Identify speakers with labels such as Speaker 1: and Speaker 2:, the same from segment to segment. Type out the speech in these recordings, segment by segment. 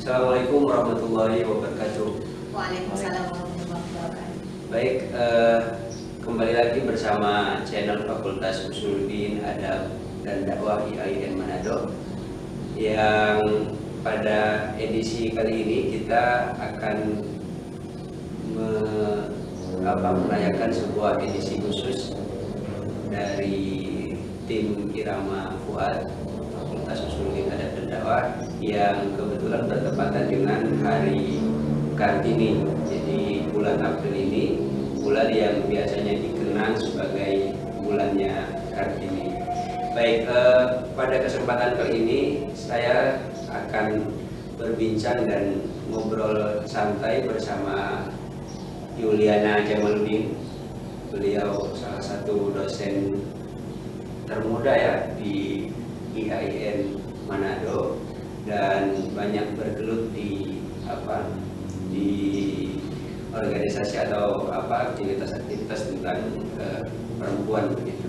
Speaker 1: Assalamualaikum warahmatullahi wabarakatuh.
Speaker 2: Waalaikumsalam warahmatullahi wabarakatuh.
Speaker 1: Baik, kembali lagi bersama channel Fakultas Usuluddin Adab dan Dakwah IAIN Manado, yang pada edisi kali ini kita akan merayakan sebuah edisi khusus dari tim Irama Fuad Fakultas Usuluddin Adab dan Dakwah yang kebetulan bertepatan dengan Hari Kartini. Jadi bulan April ini bulan yang biasanya dikenang sebagai bulannya Kartini. Baik, pada kesempatan kali ini saya akan berbincang dan ngobrol santai bersama Yuliana Jamaluddin. Beliau salah satu dosen termuda ya di IAIN Manado dan banyak bergelut di organisasi atau aktivitas tentang perempuan begitu.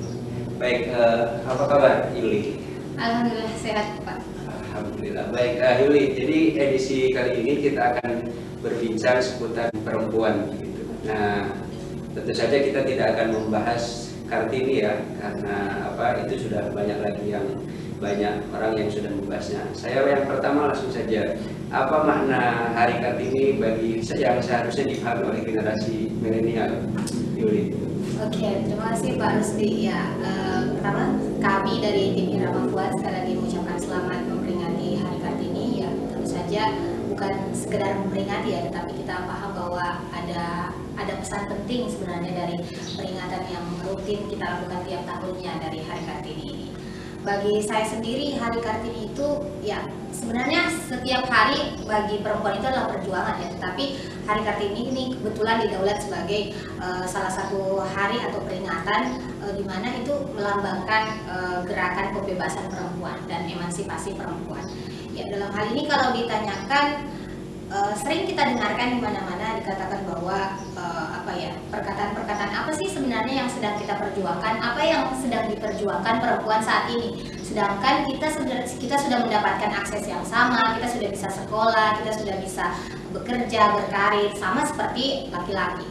Speaker 1: Baik, apa kabar Yuli?
Speaker 2: Alhamdulillah sehat Pak.
Speaker 1: Alhamdulillah. Baik, Yuli. Jadi edisi kali ini kita akan berbincang seputar perempuan gitu. Nah, tentu saja kita tidak akan membahas Kartini ya, karena itu sudah banyak orang yang sudah membahasnya. Saya yang pertama langsung saja, apa makna Hari Kartini bagi yang seharusnya dipahami oleh generasi milenial, Yuli?
Speaker 2: Oke, terima kasih Pak Rusdi. Ya, pertama kami dari tim Irama Fuad sekali lagi mengucapkan selamat memperingati Hari Kartini. Ya, tentu saja bukan sekedar memperingati ya, tetapi kita paham bahwa ada pesan penting sebenarnya dari peringatan yang rutin kita lakukan tiap tahunnya dari Hari Kartini ini. Bagi saya sendiri, Hari Kartini itu ya sebenarnya setiap hari bagi perempuan itu adalah perjuangan ya, tetapi Hari Kartini ini kebetulan didaulat sebagai salah satu hari atau peringatan di mana itu melambangkan gerakan pembebasan perempuan dan emansipasi perempuan. Ya, dalam hal ini kalau ditanyakan, sering kita dengarkan di mana-mana dikatakan bahwa perkataan-perkataan apa sih sebenarnya yang sedang kita perjuangkan, apa yang sedang diperjuangkan perempuan saat ini. Sedangkan kita sudah mendapatkan akses yang sama, kita sudah bisa sekolah, kita sudah bisa bekerja, berkarir sama seperti laki-laki.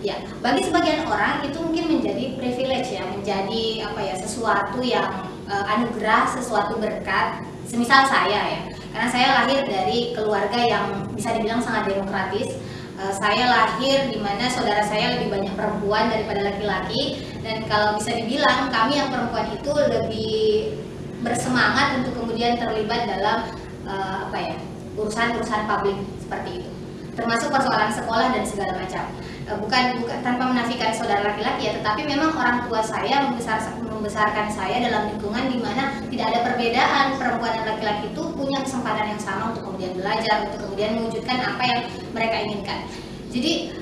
Speaker 2: Ya, bagi sebagian orang itu mungkin menjadi privilege ya, menjadi sesuatu yang anugerah, sesuatu berkat. Semisal saya ya, karena saya lahir dari keluarga yang bisa dibilang sangat demokratis. Saya lahir di mana saudara saya lebih banyak perempuan daripada laki-laki, dan kalau bisa dibilang kami yang perempuan itu lebih bersemangat untuk kemudian terlibat dalam urusan-urusan publik seperti itu, termasuk persoalan sekolah dan segala macam. Bukan tanpa menafikan saudara laki-laki ya, tetapi memang orang tua saya membesarkan saya dalam lingkungan di mana tidak ada perbedaan, perempuan dan laki-laki itu punya kesempatan yang sama untuk kemudian belajar, untuk kemudian mewujudkan apa yang mereka inginkan. Jadi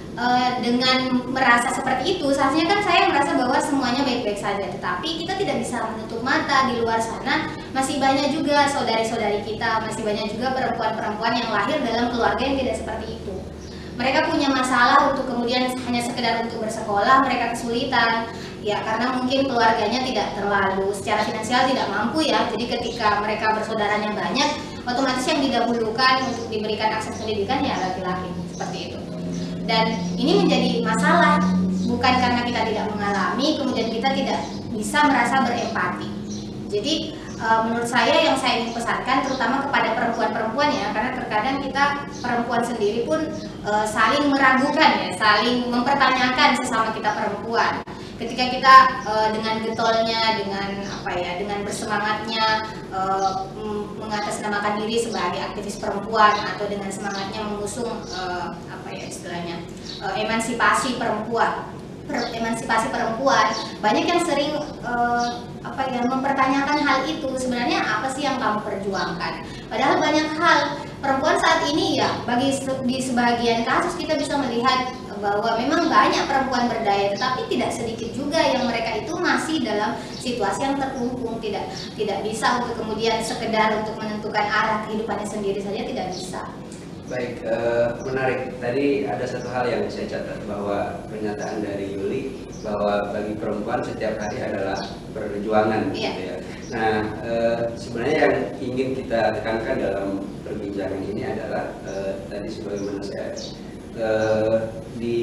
Speaker 2: dengan merasa seperti itu, seharusnya kan saya merasa bahwa semuanya baik-baik saja, tetapi kita tidak bisa menutup mata, di luar sana masih banyak juga saudari-saudari kita, masih banyak juga perempuan-perempuan yang lahir dalam keluarga yang tidak seperti itu. Mereka punya masalah untuk kemudian hanya sekedar untuk bersekolah, mereka kesulitan ya karena mungkin keluarganya tidak terlalu secara finansial tidak mampu ya. Jadi ketika mereka bersaudaranya banyak, otomatis yang didahulukan untuk diberikan akses pendidikan ya laki-laki, seperti itu. Dan ini menjadi masalah bukan karena kita tidak mengalami, kemudian kita tidak bisa merasa berempati. Jadi menurut saya yang saya ingin pesankan terutama kepada perempuan-perempuan ya, karena terkadang kita perempuan sendiri pun saling meragukan ya, saling mempertanyakan sesama kita perempuan. Ketika kita dengan getolnya, dengan bersemangatnya mengatasnamakan diri sebagai aktivis perempuan, atau dengan semangatnya mengusung emansipasi perempuan. Banyak yang sering mempertanyakan hal itu, sebenarnya apa sih yang kamu perjuangkan? Padahal banyak hal perempuan saat ini ya, di sebagian kasus kita bisa melihat bahwa memang banyak perempuan berdaya, tetapi tidak sedikit juga yang mereka itu masih dalam situasi yang terkungkung, tidak bisa untuk kemudian sekedar untuk menentukan arah kehidupannya sendiri saja, tidak bisa.
Speaker 1: Baik, menarik. Tadi ada satu hal yang saya catat, bahwa pernyataan dari Yuli bahwa bagi perempuan setiap hari adalah perjuangan, gitu ya. Nah, sebenarnya yang ingin kita tekankan dalam perbincangan ini adalah tadi sebagaimana saya di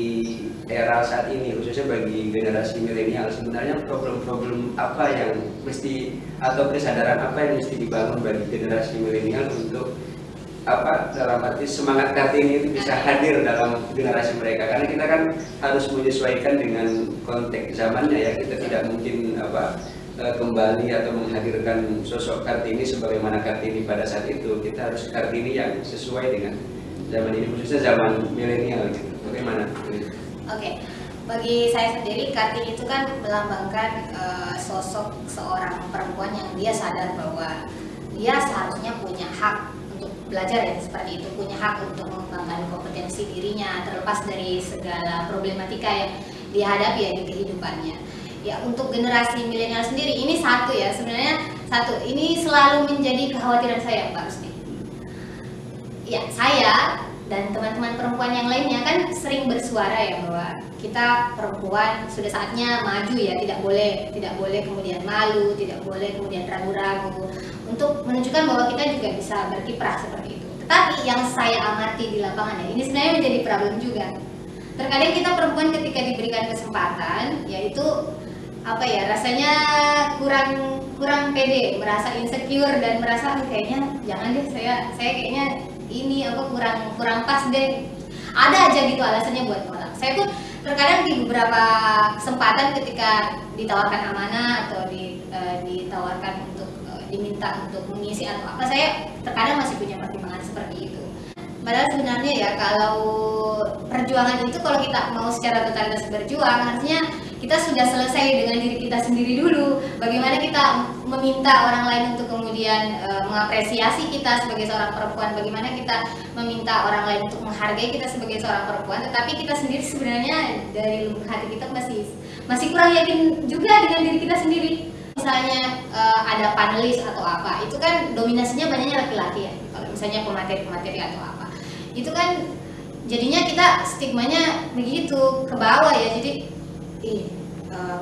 Speaker 1: era saat ini, khususnya bagi generasi milenial, sebenarnya problem-problem apa yang mesti atau kesadaran apa yang mesti dibangun bagi generasi milenial untuk apa, dalam arti semangat Kartini itu bisa hadir dalam generasi mereka, karena kita kan harus menyesuaikan dengan konteks zamannya ya. Kita tidak mungkin apa kembali atau menghadirkan sosok Kartini sebagaimana Kartini pada saat itu. Kita harus Kartini yang sesuai dengan zaman ini, khususnya zaman milenial gitu. Bagaimana?
Speaker 2: Oke, bagi saya sendiri Kartini itu kan melambangkan sosok seorang perempuan yang dia sadar bahwa dia seharusnya punya hak untuk belajar ya, seperti itu, punya hak untuk mengembangkan kompetensi dirinya terlepas dari segala problematika yang dihadapi ya di kehidupannya. Ya, untuk generasi milenial sendiri ini satu ya, sebenarnya satu ini selalu menjadi kekhawatiran saya, Pak Rusdi. Ya, saya dan teman-teman perempuan yang lainnya kan sering bersuara ya bahwa kita perempuan sudah saatnya maju ya, tidak boleh kemudian malu, tidak boleh kemudian ragu-ragu untuk menunjukkan bahwa kita juga bisa berkiprah seperti itu. Tetapi yang saya amati di lapangan ya, ini sebenarnya menjadi problem juga. Terkadang kita perempuan ketika diberikan kesempatan, yaitu apa ya, rasanya kurang pede, merasa insecure dan merasa kayaknya jangan deh, saya kayaknya ini apa kurang pas deh. Ada aja gitu alasannya buat nolak. Saya pun terkadang di beberapa kesempatan ketika ditawarkan amanah atau ditawarkan untuk diminta untuk mengisi atau apa, saya terkadang masih punya pertimbangan seperti itu. Padahal sebenarnya ya, kalau perjuangan itu kalau kita mau secara totalitas berjuang, artinya kita sudah selesai dengan diri kita sendiri dulu. Bagaimana kita meminta orang lain untuk kemudian mengapresiasi kita sebagai seorang perempuan, bagaimana kita meminta orang lain untuk menghargai kita sebagai seorang perempuan, tetapi kita sendiri sebenarnya dari lubuk hati kita masih kurang yakin juga dengan diri kita sendiri. Misalnya ada panelis atau apa, itu kan dominasinya banyaknya laki-laki ya. Kalau misalnya pemateri atau apa, itu kan jadinya kita stigmanya begitu ke bawah ya. Jadi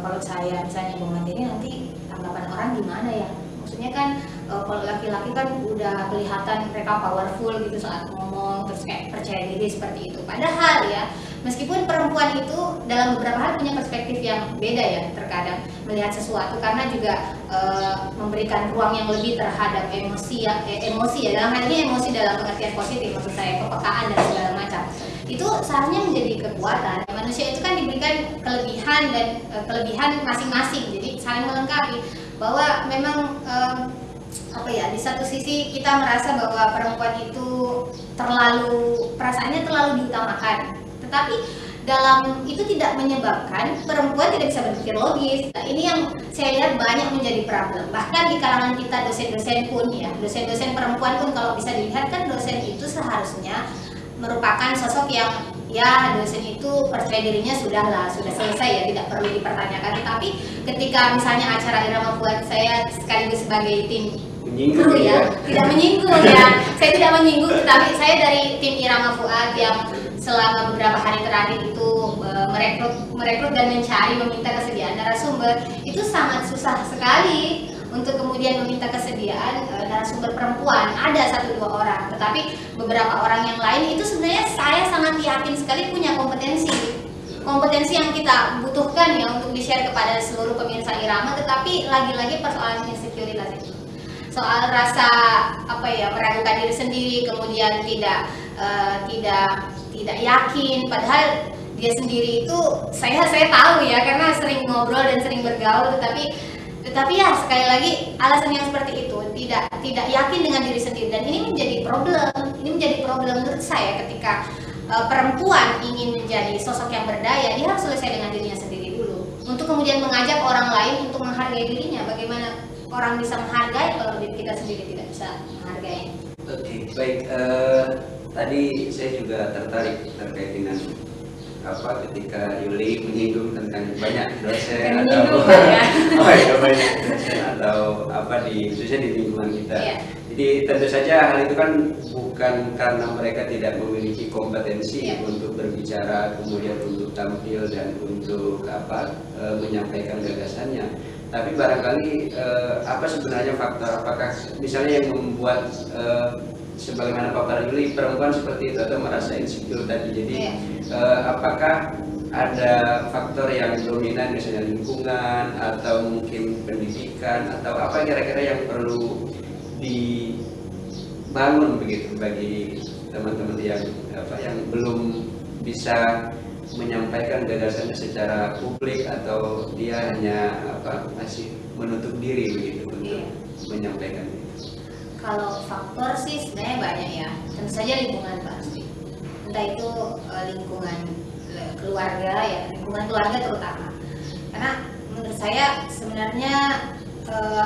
Speaker 2: kalau saya misalnya pemateri nanti tanggapan orang gimana ya? Maksudnya kan kalau laki-laki kan udah kelihatan mereka powerful gitu saat ngomong, terus kayak percaya diri seperti itu. Padahal ya, meskipun perempuan itu dalam beberapa hal punya perspektif yang beda ya, terkadang melihat sesuatu karena juga memberikan ruang yang lebih terhadap emosi ya, dalam hal ini emosi dalam pengertian positif, maksud saya kepekaan dan segala macam. Itu seharusnya menjadi kekuatan. Manusia itu kan diberikan kelebihan dan kelebihan masing-masing, jadi saling melengkapi. Bahwa memang apa ya, di satu sisi kita merasa bahwa perempuan itu perasaannya terlalu diutamakan, tetapi dalam itu tidak menyebabkan perempuan tidak bisa berpikir logis. Nah, ini yang saya lihat banyak menjadi problem. Bahkan di kalangan kita dosen-dosen pun ya, dosen-dosen perempuan pun kalau bisa dilihat kan dosen itu seharusnya merupakan sosok yang ya, dosen itu percaya dirinya sudah selesai ya, tidak perlu dipertanyakan. Tetapi ketika misalnya acara Irama buat saya sekaligus sebagai tim kru ya, tidak menyinggung ya, saya tidak menyinggung, tetapi saya dari tim Irama Fuad yang selama beberapa hari terakhir itu merekrut dan meminta kesediaan narasumber, itu sangat susah sekali untuk kemudian meminta kesediaan narasumber perempuan. Ada 1-2 orang, tetapi beberapa orang yang lain itu sebenarnya saya sangat yakin sekali punya kompetensi yang kita butuhkan ya untuk di-share kepada seluruh pemirsa Irama. Tetapi lagi-lagi persoalan insecuritas itu, soal rasa apa ya, meragukan diri sendiri, kemudian tidak yakin, padahal dia sendiri itu saya tahu ya karena sering ngobrol dan sering bergaul, tetapi ya sekali lagi alasan yang seperti itu tidak yakin dengan diri sendiri, dan ini menjadi problem menurut saya ketika perempuan ingin menjadi sosok yang berdaya. Dia harus selesai dengan dirinya sendiri dulu untuk kemudian mengajak orang lain untuk menghargai dirinya. Bagaimana orang bisa menghargai kalau diri kita sendiri tidak bisa menghargai?
Speaker 1: Oke, baik. Tadi saya juga tertarik terkait dengan apa ketika Yuli menyinggung tentang banyak dosen banyak dosen atau apa khususnya di lingkungan kita. Yeah. Jadi tentu saja hal itu kan bukan karena mereka tidak memiliki kompetensi untuk berbicara, kemudian untuk tampil dan untuk menyampaikan gagasannya. Tapi barangkali apa sebenarnya faktor, apakah misalnya yang membuat sebagaimana Pak Yuli perempuan seperti itu atau merasa insecure tadi, jadi apakah ada faktor yang dominan misalnya lingkungan atau mungkin pendidikan atau apa kira-kira yang perlu dibangun begitu bagi teman-teman yang belum bisa menyampaikan gagasannya secara publik atau dia hanya masih menutup diri begitu untuk menyampaikan itu.
Speaker 2: Kalau faktor sih sebenarnya banyak ya, tentu saja lingkungan pasti, entah itu lingkungan keluarga ya, lingkungan keluarga terutama, karena menurut saya sebenarnya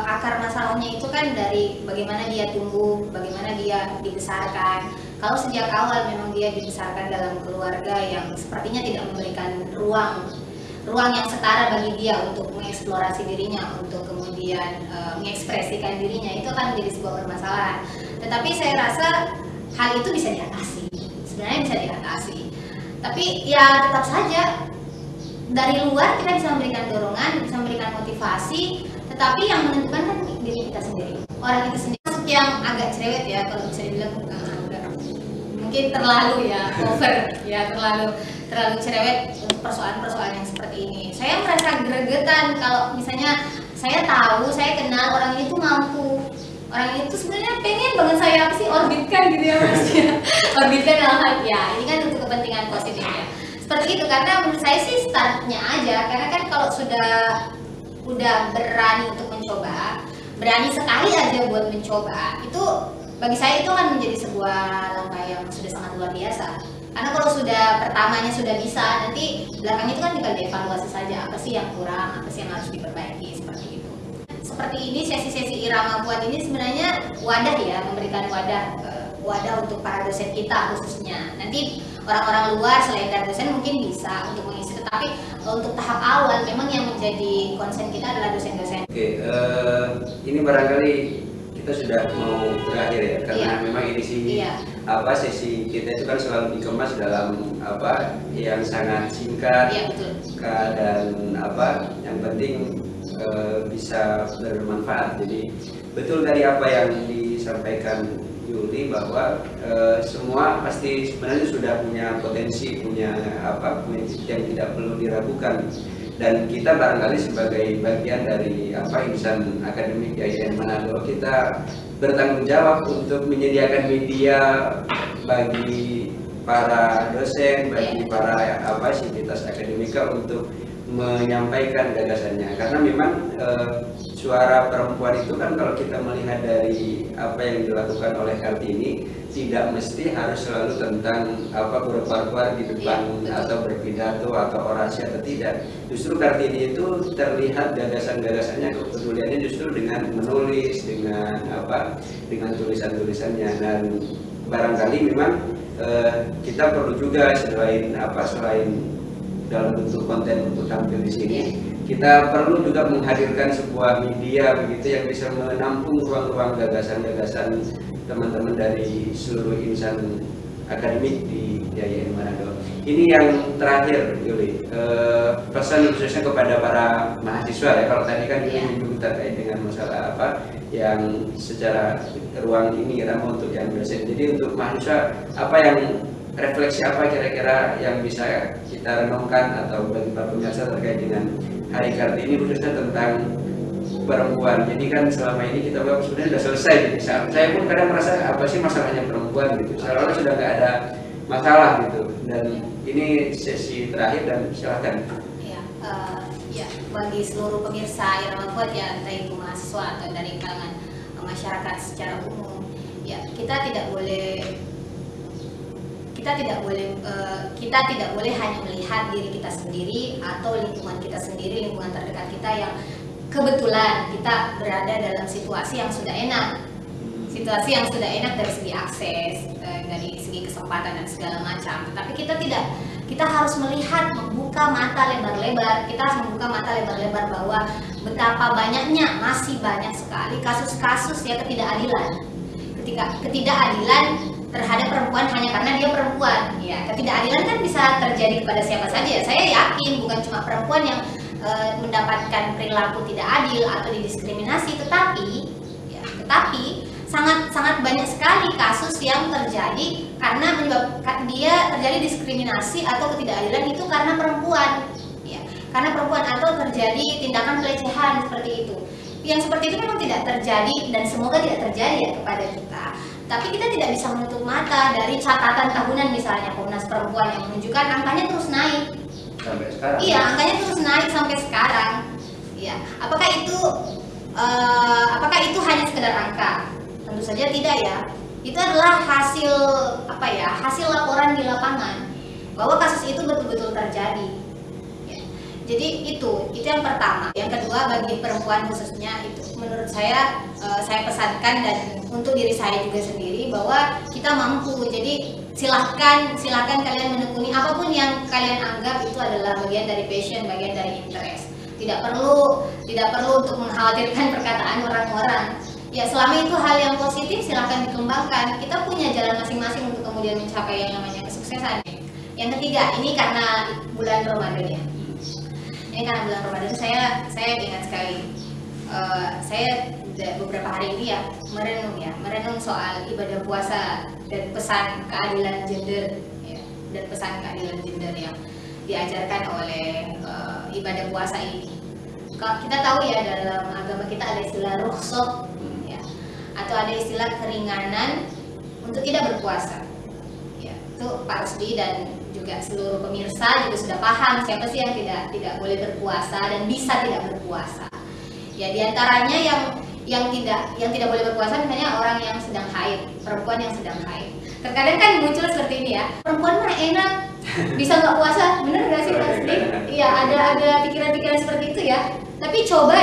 Speaker 2: akar masalahnya itu kan dari bagaimana dia tumbuh, bagaimana dia dibesarkan. Kalau sejak awal memang dia dibesarkan dalam keluarga yang sepertinya tidak memberikan ruang yang setara bagi dia untuk mengeksplorasi dirinya, untuk kemudian mengekspresikan dirinya, itu akan menjadi sebuah permasalahan. Tetapi saya rasa hal itu bisa diatasi, sebenarnya bisa diatasi. Tapi ya tetap saja dari luar kita bisa memberikan dorongan, bisa memberikan motivasi, tetapi yang menentukan kan diri kita sendiri, orang itu sendiri. Masuk yang agak cerewet ya, kalau bisa dibilang mungkin terlalu ya, over ya, terlalu cerewet untuk persoalan-persoalan yang seperti ini. Saya merasa gregetan kalau misalnya saya tahu, saya kenal orang ini tuh mampu, orang itu sebenarnya pengen banget saya apa sih orbitkan gitu ya Mas ya. Orbitkan dalam hati ya, ini kan untuk kepentingan positif ya. Seperti itu, karena menurut saya sih startnya aja, karena kan kalau udah berani untuk mencoba, berani sekali aja buat mencoba, itu bagi saya itu kan menjadi sebuah langkah yang sudah sangat luar biasa. Karena kalau sudah pertamanya sudah bisa, nanti belakangnya itu kan tinggal dievaluasi saja apa sih yang kurang, apa sih yang harus diperbaiki, seperti itu. Seperti ini sesi-sesi Irama Kuat ini sebenarnya wadah ya, memberikan wadah untuk para dosen kita khususnya. Nanti orang-orang luar selain dari dosen mungkin bisa untuk mengisi, tetapi untuk tahap awal memang yang menjadi konsen kita adalah dosen-dosen.
Speaker 1: Oke, ini barangkali kita sudah mau berakhir ya, karena memang edisi sesi kita itu kan selalu dikemas dalam yang sangat singkat, dan yang penting bisa bermanfaat. Jadi betul dari apa yang disampaikan Yuli bahwa semua pasti sebenarnya sudah punya potensi, punya yang tidak perlu diragukan. Dan kita barangkali sebagai bagian dari insan akademik IAIN Manado, kita bertanggung jawab untuk menyediakan media bagi para dosen, bagi para sivitas akademika untuk menyampaikan gagasannya. Karena memang suara perempuan itu kan kalau kita melihat dari apa yang dilakukan oleh Kartini, tidak mesti harus selalu tentang berkuar-kuar di depan atau berpidato atau orasi atau tidak. Justru Kartini itu terlihat gagasan-gagasannya, kepeduliannya justru dengan menulis, dengan tulisan-tulisannya. Dan barangkali memang kita perlu juga selain dalam bentuk konten untuk tampil di sini, kita perlu juga menghadirkan sebuah media begitu yang bisa menampung ruang-ruang gagasan-gagasan teman-teman dari seluruh insan akademik di IAIN Manado. Ini yang terakhir, Yuli, pesan khususnya kepada para mahasiswa ya. Kalau tadi kan Yuli menyebut terkait dengan masalah yang secara ruang ini ramah untuk yang dosen. Jadi untuk mahasiswa, refleksi apa kira-kira yang bisa kita renungkan atau bagi para pemirsa terkait dengan Hari Kartini khususnya tentang perempuan. Jadi kan selama ini kita sebenarnya sudah selesai. Saya pun kadang merasa apa sih masalahnya perempuan gitu. Seolah-olah sudah nggak ada masalah gitu. Dan ini sesi terakhir dan silakan.
Speaker 2: Ya, bagi seluruh pemirsa Irama Kuat ya, entah itu mahasiswa atau dari kalangan masyarakat secara umum, ya kita tidak boleh hanya melihat diri kita sendiri atau lingkungan kita sendiri, lingkungan terdekat kita yang kebetulan kita berada dalam situasi yang sudah enak, dari segi akses, dari segi kesempatan dan segala macam. Tetapi kita harus melihat, membuka mata lebar-lebar. Kita harus membuka mata lebar-lebar bahwa betapa banyaknya, masih banyak sekali kasus-kasus ya ketidakadilan terhadap perempuan hanya karena dia perempuan. Ya, ketidakadilan kan bisa terjadi kepada siapa saja. Saya yakin bukan cuma perempuan yang mendapatkan perilaku tidak adil atau didiskriminasi, tetapi sangat banyak sekali kasus yang terjadi karena menyebabkan dia terjadi diskriminasi atau ketidakadilan itu karena perempuan, ya, karena perempuan atau terjadi tindakan pelecehan seperti itu. Yang seperti itu memang tidak terjadi dan semoga tidak terjadi ya kepada kita. Tapi kita tidak bisa menutup mata dari catatan tahunan misalnya Komnas Perempuan yang menunjukkan angkanya terus naik.
Speaker 1: Sampai sekarang.
Speaker 2: Iya, angkanya terus naik sampai sekarang. Iya, apakah itu hanya sekedar angka? Tentu saja tidak ya. Itu adalah hasil hasil laporan di lapangan bahwa kasus itu betul-betul terjadi. Ya. Jadi itu yang pertama. Yang kedua, bagi perempuan khususnya itu menurut saya pesankan dan untuk diri saya juga sendiri bahwa kita mampu. Jadi silahkan kalian menekuni apapun yang kalian anggap itu adalah bagian dari passion, bagian dari interest. Tidak perlu untuk mengkhawatirkan perkataan orang-orang. Ya, selama itu hal yang positif silahkan dikembangkan. Kita punya jalan masing-masing untuk kemudian mencapai yang namanya kesuksesan. Yang ketiga, ini karena bulan Ramadan ya. Ini karena bulan Ramadan saya ingat sekali. Saya beberapa hari ini ya merenung soal ibadah puasa dan pesan keadilan gender ya, dan pesan keadilan gender yang diajarkan oleh ibadah puasa ini. Kalau kita tahu ya dalam agama kita ada istilah rukhsah ya, atau ada istilah keringanan untuk tidak berpuasa. Ya, itu Pak Rusdi dan juga seluruh pemirsa juga sudah paham siapa sih yang tidak boleh berpuasa dan bisa tidak berpuasa. Ya, diantaranya yang tidak boleh berpuasa misalnya orang yang sedang haid, perempuan yang sedang haid. Terkadang kan muncul seperti ini ya, perempuan mah enak bisa nggak puasa, bener nggak sih Pak Rusdi? Iya, ada pikiran-pikiran seperti itu ya. Tapi coba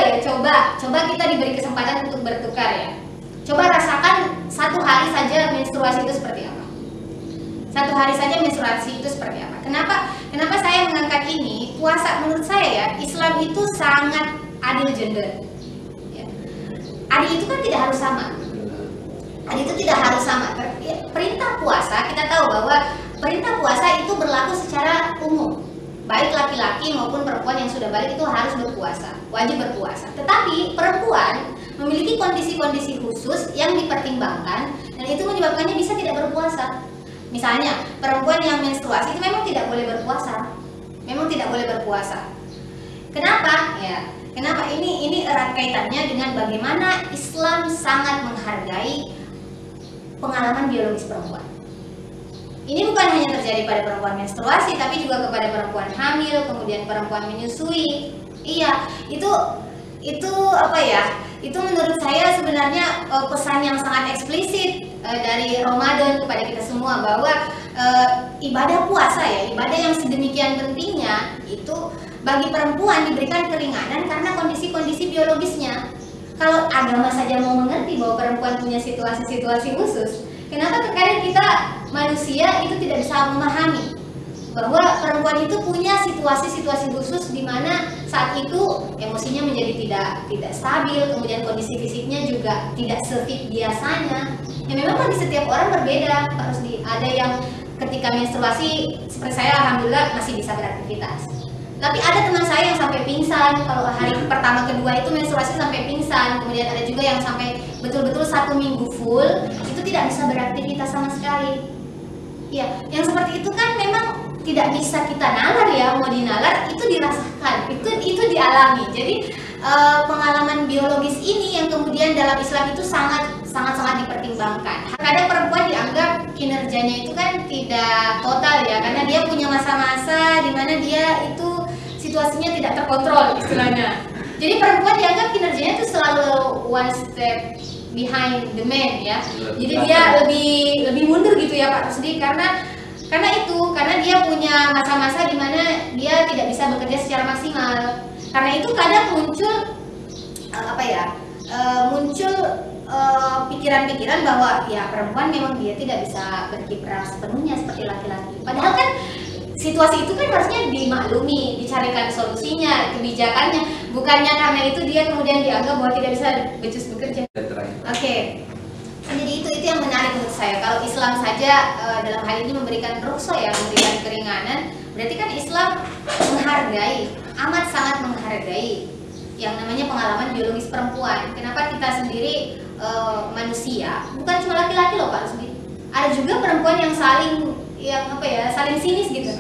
Speaker 2: kita diberi kesempatan untuk bertukar ya. Coba rasakan satu hari saja menstruasi itu seperti apa. Satu hari saja menstruasi itu seperti apa. Kenapa saya mengangkat ini? Puasa menurut saya ya, Islam itu sangat adil gender. Ya. Adil itu kan tidak harus sama. Adil itu tidak harus sama. Perintah puasa, kita tahu bahwa perintah puasa itu berlaku secara umum. Baik laki-laki maupun perempuan yang sudah balik itu harus berpuasa, wajib berpuasa. Tetapi perempuan memiliki kondisi-kondisi khusus yang dipertimbangkan dan itu menyebabkannya bisa tidak berpuasa. Misalnya, perempuan yang menstruasi itu memang tidak boleh berpuasa. Memang tidak boleh berpuasa. Kenapa? Ya, kenapa? Ini erat kaitannya dengan bagaimana Islam sangat menghargai pengalaman biologis perempuan. Ini bukan hanya terjadi pada perempuan menstruasi, tapi juga kepada perempuan hamil, kemudian perempuan menyusui. Iya, itu apa ya? Itu menurut saya sebenarnya pesan yang sangat eksplisit dari Ramadan kepada kita semua bahwa ibadah puasa ya, ibadah yang sedemikian pentingnya itu bagi perempuan diberikan keringanan karena kondisi-kondisi biologisnya. Kalau agama saja mau mengerti bahwa perempuan punya situasi-situasi khusus, kenapa terkadang kita manusia itu tidak bisa memahami bahwa perempuan itu punya situasi-situasi khusus di mana saat itu emosinya menjadi tidak stabil, kemudian kondisi fisiknya juga tidak sefit biasanya. Ya memang bagi setiap orang berbeda, harus ada yang ketika menstruasi seperti saya alhamdulillah masih bisa beraktivitas. Tapi ada teman saya yang sampai pingsan kalau hari pertama kedua itu menstruasi sampai pingsan, kemudian ada juga yang sampai betul-betul 1 minggu full itu tidak bisa beraktivitas sama sekali. Ya, yang seperti itu kan memang tidak bisa kita nalar ya, mau dinalar itu dirasakan, itu dialami. Jadi pengalaman biologis ini yang kemudian dalam Islam itu sangat dipertimbangkan. Kadang perempuan dianggap kinerjanya itu kan tidak total ya, karena dia punya masa-masa di mana dia itu situasinya tidak terkontrol istilahnya. Jadi perempuan dianggap kinerjanya itu selalu one step behind the man ya. Jadi dia lebih mundur gitu ya Pak Rusdi karena dia punya masa-masa di mana dia tidak bisa bekerja secara maksimal. Karena itu kadang muncul pikiran-pikiran bahwa ya perempuan memang dia tidak bisa berkiprah sepenuhnya seperti laki-laki. Padahal kan situasi itu kan harusnya dimaklumi, dicarikan solusinya, kebijakannya. Bukannya karena itu dia kemudian dianggap bahwa tidak bisa becus bekerja. Oke. Jadi itu yang menarik menurut saya. Kalau Islam saja dalam hal ini memberikan rukhsah ya, memberikan keringanan, berarti kan Islam menghargai amat sangat menghargai yang namanya pengalaman biologis perempuan. Kenapa kita sendiri manusia, bukan cuma laki-laki loh Pak Rusdi. Ada juga perempuan yang saling sinis gitu.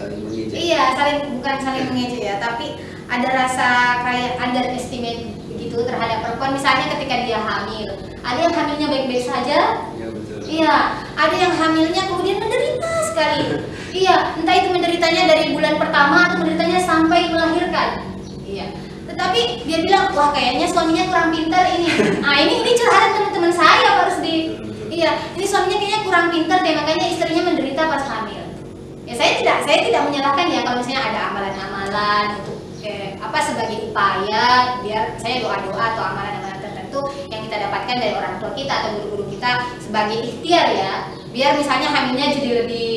Speaker 2: Iya, bukan saling mengejek ya, tapi ada rasa kayak underestimate begitu terhadap perempuan. Misalnya ketika dia hamil, ada yang hamilnya baik-baik saja.
Speaker 1: Iya, betul.
Speaker 2: Iya, ada yang hamilnya kemudian menderita sekali. Iya, entah itu menderitanya dari bulan pertama atau menderitanya sampai melahirkan. Iya. Tetapi dia bilang, wah kayaknya suaminya kurang pintar ini. Nah ini curhatan teman-teman saya Pak Rusdi. Iya, ini suaminya kayaknya kurang pintar deh, makanya istrinya menderita pas hamil. Ya saya tidak menyalahkan ya kalau misalnya ada amalan-amalan untuk sebagai upaya biar saya doa-doa atau amalan-amalan tertentu yang kita dapatkan dari orang tua kita atau guru-guru kita sebagai ikhtiar ya, biar misalnya hamilnya jadi lebih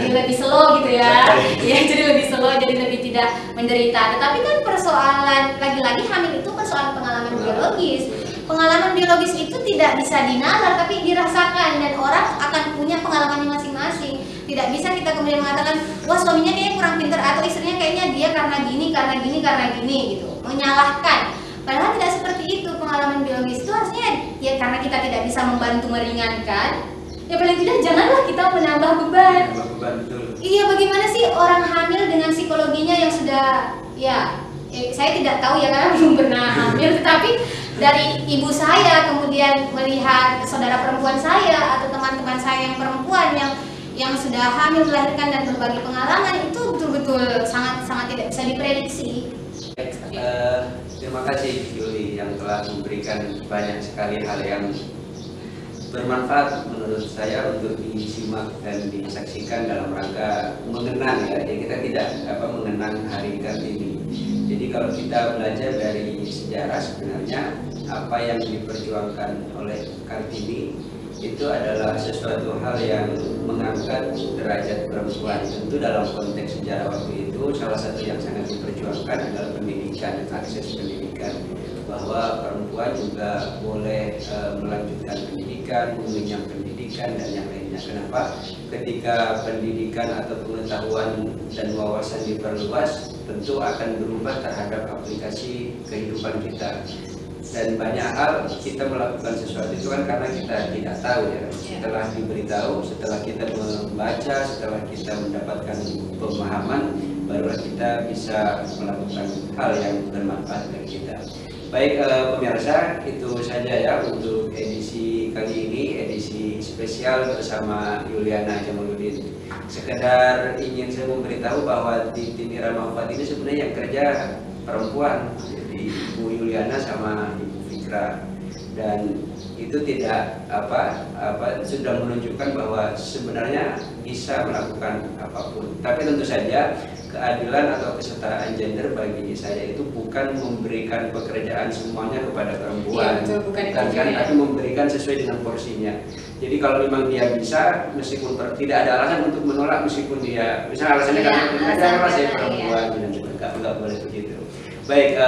Speaker 2: lebih slow gitu ya. Ya jadi lebih slow, jadi lebih tidak menderita. Tetapi kan persoalan lagi-lagi hamil itu persoalan pengalaman biologis. Pengalaman biologis itu tidak bisa dinalar tapi dirasakan, dan orang akan punya pengalamannya masing-masing. Tidak bisa kita kemudian mengatakan, wah suaminya kayaknya kurang pintar atau istrinya kayaknya dia karena gini gitu, menyalahkan. Padahal tidak seperti itu. Pengalaman biologis itu harusnya ya karena kita tidak bisa membantu meringankan, ya paling tidak janganlah kita menambah beban. Iya, bagaimana sih orang hamil dengan psikologinya yang sudah saya tidak tahu ya karena belum pernah hamil, tetapi dari ibu saya kemudian melihat saudara perempuan saya atau teman-teman saya yang perempuan yang sudah hamil, melahirkan dan berbagi pengalaman, itu betul-betul sangat tidak bisa diprediksi.
Speaker 1: Terima kasih Yuli yang telah memberikan banyak sekali hal yang bermanfaat menurut saya untuk disimak dan disaksikan dalam rangka mengenang ya. Jadi kita tidak mengenang Hari Kartini. Jadi kalau kita belajar dari sejarah, sebenarnya apa yang diperjuangkan oleh Kartini itu adalah sesuatu hal yang mengangkat derajat perempuan. Tentu dalam konteks sejarah waktu itu salah satu yang sangat diperjuangkan adalah pendidikan, akses pendidikan, bahwa perempuan juga boleh melanjutkan pendidikan, mengenyam pendidikan dan yang lainnya. Kenapa? Ketika pendidikan atau pengetahuan dan wawasan diperluas, tentu akan berubah terhadap aplikasi kehidupan kita. Dan banyak hal kita melakukan sesuatu itu kan karena kita tidak tahu ya. Setelah diberitahu, setelah kita membaca, setelah kita mendapatkan pemahaman, barulah kita bisa melakukan hal yang bermanfaat bagi kita. Baik pemirsa, itu saja ya untuk edisi kali ini, edisi spesial bersama Yuliana Jamaluddin. Sekedar ingin saya memberitahu bahwa di tim Irama Wafat ini sebenarnya yang kerja perempuan, jadi Ibu Yuliana sama Ibu Fikra, dan itu tidak sudah menunjukkan bahwa sebenarnya bisa melakukan apapun. Tapi tentu saja keadilan atau kesetaraan gender bagi saya itu bukan memberikan pekerjaan semuanya kepada perempuan, tapi memberikan sesuai dengan porsinya. Jadi kalau memang dia bisa, meskipun tidak ada alasan untuk menolak, meskipun dia misalnya alasannya karena saya perempuan, nggak boleh begitu. Baik,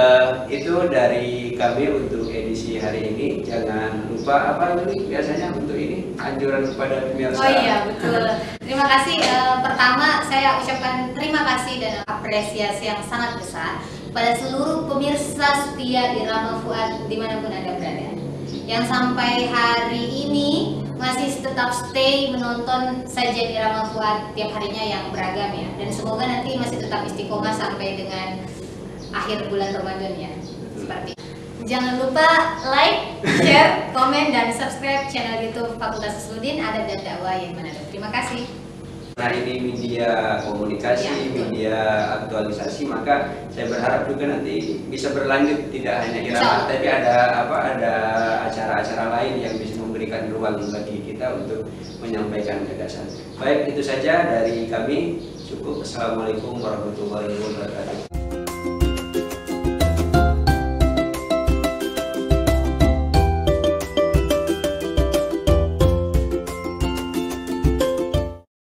Speaker 1: itu dari kami untuk edisi hari ini. Jangan lupa biasanya untuk ini anjuran kepada pemirsa.
Speaker 2: Oh iya, betul. Terima kasih. Pertama saya ucapkan terima kasih dan apresiasi yang sangat besar kepada seluruh pemirsa setia Irama Fuad dimanapun Anda berada, yang sampai hari ini masih tetap stay menonton sajian Irama Fuad tiap harinya yang beragam ya. Dan semoga nanti masih tetap istiqomah sampai dengan akhir bulan Ramadan ya. Seperti jangan lupa like, share, komen, dan subscribe channel YouTube Fakultas Usuluddin Adab dan Dakwah yang Manado. Terima kasih.
Speaker 1: Nah ini media komunikasi, media aktualisasi, maka saya berharap juga nanti bisa berlanjut, tidak hanya Irama, tapi ada acara-acara lain yang bisa memberikan ruang bagi kita untuk menyampaikan gagasan. Baik, itu saja dari kami. Cukup. Assalamualaikum warahmatullahi wabarakatuh.